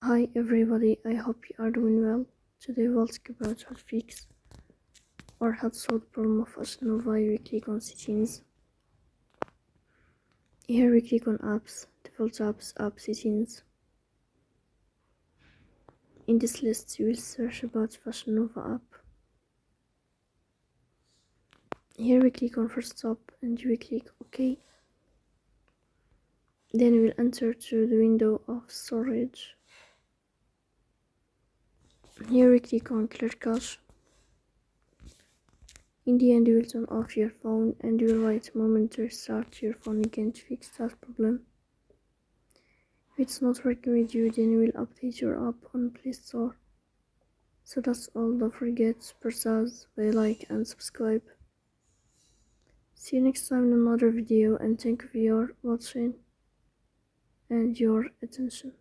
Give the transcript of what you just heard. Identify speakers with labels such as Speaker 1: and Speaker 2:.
Speaker 1: Hi everybody, I hope you are doing well. Today we'll talk about how to fix or how to solve the problem of FashionNova. We click on settings. Here we click on apps, default apps, app settings. In this list you will search about FashionNova app. Here we click on first stop and we click OK. Then we will enter to the window of storage. Here we click on clear cache. In the end, you will turn off your phone and you will wait a moment to restart your phone again to fix that problem. If it's not working with you, then you will update your app on Play Store. So that's all. Don't forget to press like and subscribe. See you next time in another video, and thank you for your watching and your attention.